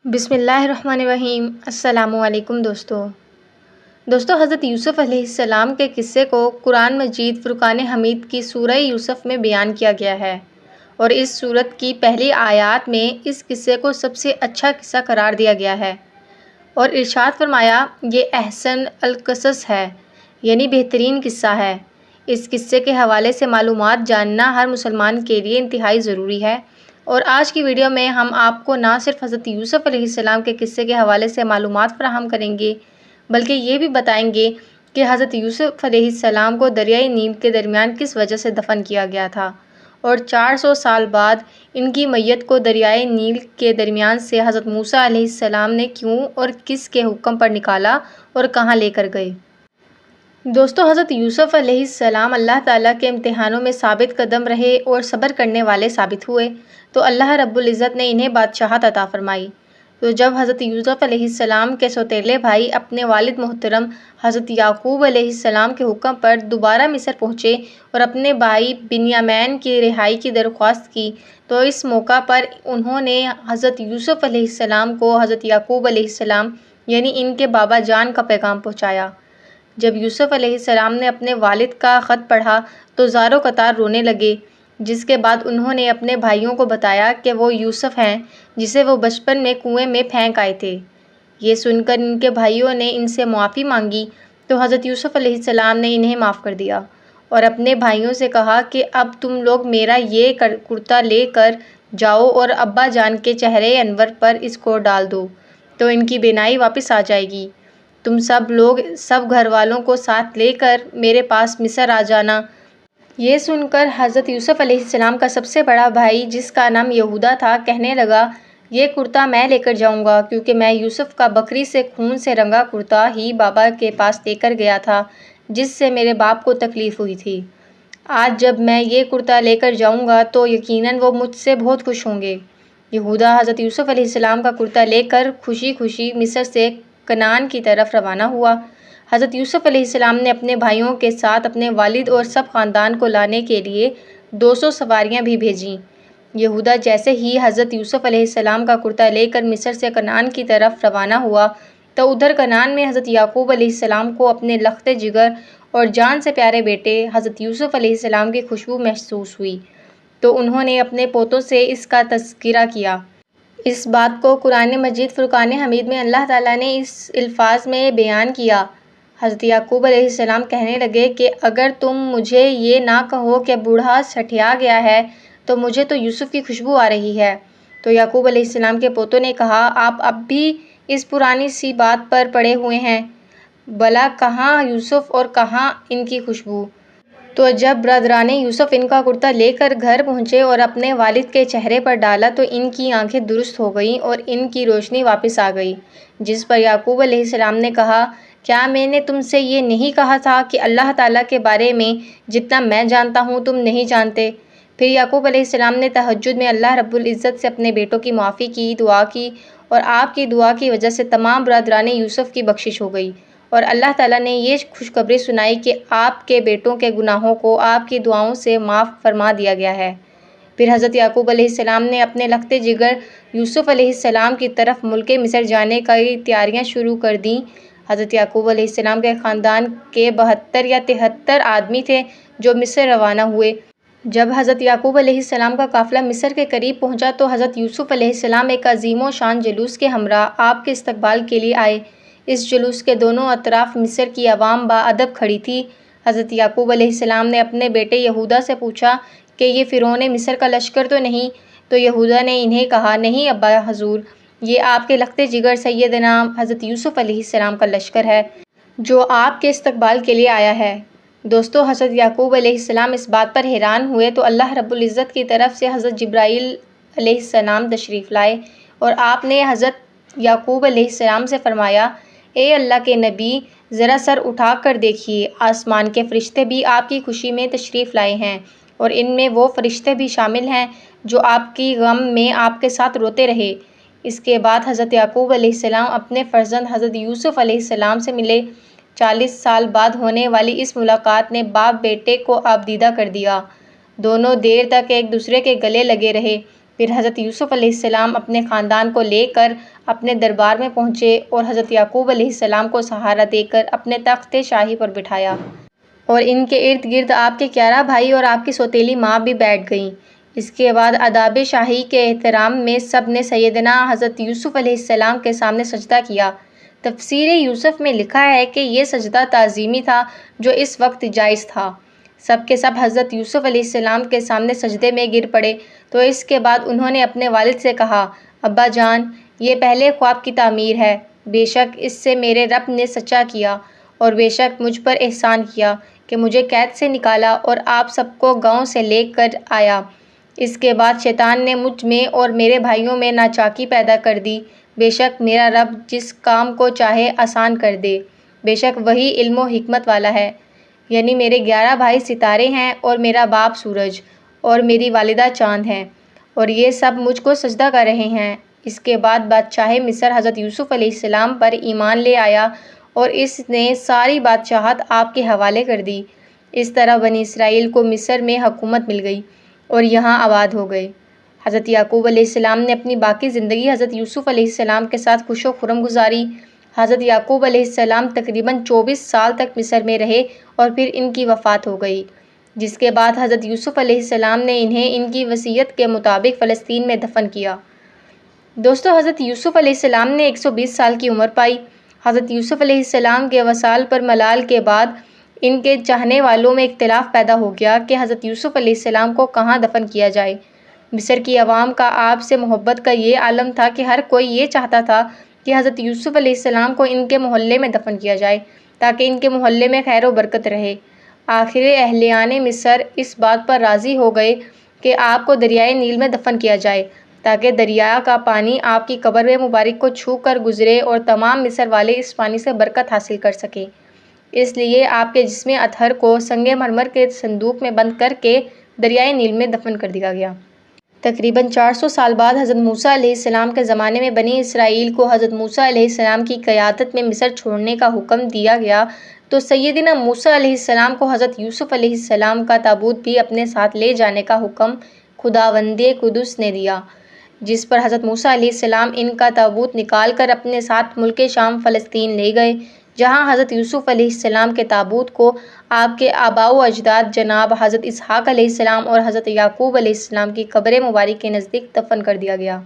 بسم اللہ الرحمن الرحیم۔ السلام علیکم دوستو حضرت یوسف علیہ السلام کے قصے کو قرآن مجید فرقان حمید کی سورہ یوسف میں بیان کیا گیا ہے، اور اس سورت کی پہلی آیات میں اس قصے کو سب سے اچھا قصہ قرار دیا گیا ہے، اور ارشاد فرمایا یہ احسن القصص ہے، یعنی بہترین قصہ ہے۔ اس قصے کے حوالے سے معلومات جاننا ہر مسلمان کے لیے انتہائی ضروری ہے، اور آج کی ویڈیو میں ہم آپ کو نہ صرف حضرت یوسف علیہ السلام کے قصے کے حوالے سے معلومات فراہم کریں گے، بلکہ یہ بھی بتائیں گے کہ حضرت یوسف علیہ السلام کو دریائے نیل کے درمیان کس وجہ سے دفن کیا گیا تھا، اور 400 سال بعد ان کی میت کو دریائے نیل کے درمیان سے حضرت موسیٰ علیہ السلام نے کیوں اور کس کے حکم پر نکالا اور کہاں لے کر گئے۔ دوستو حضرت یوسف علیہ السلام اللہ تعالیٰ کے امتحانوں میں ثابت قدم رہے اور صبر کرنے والے ثابت ہوئے، تو اللہ رب العزت نے انہیں بادشاہت عطا فرمائی۔ تو جب حضرت یوسف علیہ السلام کے سوتیلے بھائی اپنے والد محترم حضرت یعقوب علیہ السلام کے حکم پر دوبارہ مصر پہنچے اور اپنے بھائی بنیامین کی رہائی کی درخواست کی، تو اس موقع پر انہوں نے حضرت یوسف علیہ السلام کو حضرت یعقوب علیہ السلام یعنی ان کے بابا جان کا پیغام پہنچایا۔ جب یوسف علیہ السلام نے اپنے والد کا خط پڑھا تو زاروں قطار رونے لگے، جس کے بعد انہوں نے اپنے بھائیوں کو بتایا کہ وہ یوسف ہیں جسے وہ بچپن میں کنویں میں پھینک آئے تھے۔ یہ سن کر ان کے بھائیوں نے ان سے معافی مانگی، تو حضرت یوسف علیہ السلام نے انہیں معاف کر دیا اور اپنے بھائیوں سے کہا کہ اب تم لوگ میرا یہ کرتا لے کر جاؤ اور ابا جان کے چہرے انور پر اس کو ڈال دو، تو ان کی بینائی واپس آ جائے گی۔ تم سب لوگ سب گھر والوں کو ساتھ لے کر میرے پاس مصر آ جانا۔ یہ سن کر حضرت یوسف علیہ السلام کا سب سے بڑا بھائی جس کا نام یہودا تھا کہنے لگا، یہ کرتا میں لے کر جاؤں گا، کیونکہ میں یوسف کا بکری سے خون سے رنگا کرتا ہی بابا کے پاس لے کر گیا تھا، جس سے میرے باپ کو تکلیف ہوئی تھی۔ آج جب میں یہ کرتا لے کر جاؤں گا تو یقیناً وہ مجھ سے بہت خوش ہوں گے۔ یہودا حضرت یوسف علیہ السلام کا کرتا لے کر خوشی خوشی مصر سے کنعان کی طرف روانہ ہوا۔ حضرت یوسف علیہ السلام نے اپنے بھائیوں کے ساتھ اپنے والد اور سب خاندان کو لانے کے لیے 200 سواریاں بھی بھیجیں۔ یہودا جیسے ہی حضرت یوسف علیہ السلام کا کرتا لے کر مصر سے کنعان کی طرف روانہ ہوا، تو ادھر کنعان میں حضرت یعقوب علیہ السلام کو اپنے لخت جگر اور جان سے پیارے بیٹے حضرت یوسف علیہ السلام کی خوشبو محسوس ہوئی، تو انہوں نے اپنے پوتوں سے اس کا تذکرہ کیا۔ اس بات کو قرآن مجید فرقان حمید میں اللہ تعالیٰ نے اس الفاظ میں بیان کیا۔ حضرت یعقوب علیہ السلام کہنے لگے کہ اگر تم مجھے یہ نہ کہو کہ بوڑھا سٹھیا گیا ہے تو مجھے تو یوسف کی خوشبو آ رہی ہے۔ تو یعقوب علیہ السلام کے پوتوں نے کہا، آپ اب بھی اس پرانی سی بات پر پڑے ہوئے ہیں، بھلا کہاں یوسف اور کہاں ان کی خوشبو؟ تو جب برادران یوسف ان کا کرتا لے کر گھر پہنچے اور اپنے والد کے چہرے پر ڈالا تو ان کی آنکھیں درست ہو گئیں اور ان کی روشنی واپس آ گئی، جس پر یعقوب علیہ السلام نے کہا، کیا میں نے تم سے یہ نہیں کہا تھا کہ اللہ تعالیٰ کے بارے میں جتنا میں جانتا ہوں تم نہیں جانتے؟ پھر یعقوب علیہ السلام نے تہجد میں اللہ رب العزت سے اپنے بیٹوں کی معافی کی دعا کی، اور آپ کی دعا کی وجہ سے تمام برادران یوسف کی بخشش ہو گئی، اور اللہ تعالیٰ نے یہ خوشخبری سنائی کہ آپ کے بیٹوں کے گناہوں کو آپ کی دعاؤں سے معاف فرما دیا گیا ہے۔ پھر حضرت یعقوب علیہ السلام نے اپنے لخت جگر یوسف علیہ السلام کی طرف ملک مصر جانے کی تیاریاں شروع کر دیں۔ حضرت یعقوب علیہ السلام کے خاندان کے 72 یا 73 آدمی تھے جو مصر روانہ ہوئے۔ جب حضرت یعقوب علیہ السلام کا قافلہ مصر کے قریب پہنچا تو حضرت یوسف علیہ السلام ایک عظیم و شان جلوس کے ہمراہ آپ کے استقبال کے لیے آئے۔ اس جلوس کے دونوں اطراف مصر کی عوام باادب کھڑی تھی۔ حضرت یعقوب علیہ السلام نے اپنے بیٹے یہودا سے پوچھا کہ یہ فرعون مصر کا لشکر تو نہیں؟ تو یہودا نے انہیں کہا، نہیں ابا حضور، یہ آپ کے لخت جگر سیدنا حضرت یوسف علیہ السلام کا لشکر ہے جو آپ کے استقبال کے لیے آیا ہے۔ دوستو حضرت یعقوب علیہ السلام اس بات پر حیران ہوئے تو اللہ رب العزت کی طرف سے حضرت جبرائیل علیہ السلام تشریف لائے، اور آپ نے حضرت یعقوب علیہ السلام سے فرمایا، اے اللہ کے نبی، ذرا سر اٹھا کر دیکھیے، آسمان کے فرشتے بھی آپ کی خوشی میں تشریف لائے ہیں، اور ان میں وہ فرشتے بھی شامل ہیں جو آپ کی غم میں آپ کے ساتھ روتے رہے۔ اس کے بعد حضرت یعقوب علیہ السلام اپنے فرزند حضرت یوسف علیہ السلام سے ملے۔ 40 سال بعد ہونے والی اس ملاقات نے باپ بیٹے کو آبدیدہ کر دیا۔ دونوں دیر تک ایک دوسرے کے گلے لگے رہے، پھر حضرت یوسف علیہ السلام اپنے خاندان کو لے کر اپنے دربار میں پہنچے اور حضرت یعقوب علیہ السلام کو سہارا دے کر اپنے تخت شاہی پر بٹھایا، اور ان کے ارد گرد آپ کے 11 بھائی اور آپ کی سوتیلی ماں بھی بیٹھ گئیں۔ اس کے بعد آداب شاہی کے احترام میں سب نے سیدنا حضرت یوسف علیہ السلام کے سامنے سجدہ کیا۔ تفسیر یوسف میں لکھا ہے کہ یہ سجدہ تعظیمی تھا جو اس وقت جائز تھا۔ سب کے سب حضرت یوسف علیہ السلام کے سامنے سجدے میں گر پڑے تو اس کے بعد انہوں نے اپنے والد سے کہا، ابا جان، یہ پہلے خواب کی تعمیر ہے، بے شک اس سے میرے رب نے سچا کیا اور بے شک مجھ پر احسان کیا کہ مجھے قید سے نکالا اور آپ سب کو گاؤں سے لے کر آیا۔ اس کے بعد شیطان نے مجھ میں اور میرے بھائیوں میں ناچاکی پیدا کر دی۔ بے شک میرا رب جس کام کو چاہے آسان کر دے، بے شک وہی علم و حکمت والا ہے۔ یعنی میرے 11 بھائی ستارے ہیں اور میرا باپ سورج اور میری والدہ چاند ہیں، اور یہ سب مجھ کو سجدہ کر رہے ہیں۔ اس کے بعد بادشاہ مصر حضرت یوسف علیہ السلام پر ایمان لے آیا اور اس نے ساری بادشاہت آپ کے حوالے کر دی۔ اس طرح بنی اسرائیل کو مصر میں حکومت مل گئی اور یہاں آباد ہو گئے۔ حضرت یعقوب علیہ السلام نے اپنی باقی زندگی حضرت یوسف علیہ السلام کے ساتھ خوش و خرم گزاری۔ حضرت یعقوب علیہ السلام تقریباً 24 سال تک مصر میں رہے اور پھر ان کی وفات ہو گئی، جس کے بعد حضرت یوسف علیہ السلام نے انہیں ان کی وصیت کے مطابق فلسطین میں دفن کیا۔ دوستو، حضرت یوسف علیہ السلام نے 120 سال کی عمر پائی۔ حضرت یوسف علیہ السلام کے وصال پر ملال کے بعد ان کے چاہنے والوں میں اختلاف پیدا ہو گیا کہ حضرت یوسف علیہ السلام کو کہاں دفن کیا جائے۔ مصر کی عوام کا آپ سے محبت کا یہ عالم تھا کہ ہر کوئی یہ چاہتا تھا کہ حضرت یوسف علیہ السلام کو ان کے محلے میں دفن کیا جائے تاکہ ان کے محلے میں خیر و برکت رہے۔ آخر اہلیان مصر اس بات پر راضی ہو گئے کہ آپ کو دریائے نیل میں دفن کیا جائے تاکہ دریا کا پانی آپ کی قبر مبارک کو چھو کر گزرے اور تمام مصر والے اس پانی سے برکت حاصل کر سکیں۔ اس لیے آپ کے جسم اطہر کو سنگ مرمر کے صندوق میں بند کر کے دریائے نیل میں دفن کر دیا گیا۔ تقریباً 400 سال بعد حضرت موسیٰ علیہ السلام کے زمانے میں بنی اسرائیل کو حضرت موسیٰ علیہ السلام کی قیادت میں مصر چھوڑنے کا حکم دیا گیا تو سیدنا موسیٰ علیہ السلام کو حضرت یوسف علیہ السلام کا تابوت بھی اپنے ساتھ لے جانے کا حکم خداوند قدوس نے دیا، جس پر حضرت موسیٰ علیہ السلام ان کا تابوت نکال کر اپنے ساتھ ملک شام فلسطین لے گئے، جہاں حضرت یوسف علیہ السلام کے تابوت کو آپ کے آباء و اجداد جناب حضرت اسحاق علیہ السلام اور حضرت یعقوب علیہ السلام کی قبر مبارک کے نزدیک دفن کر دیا گیا۔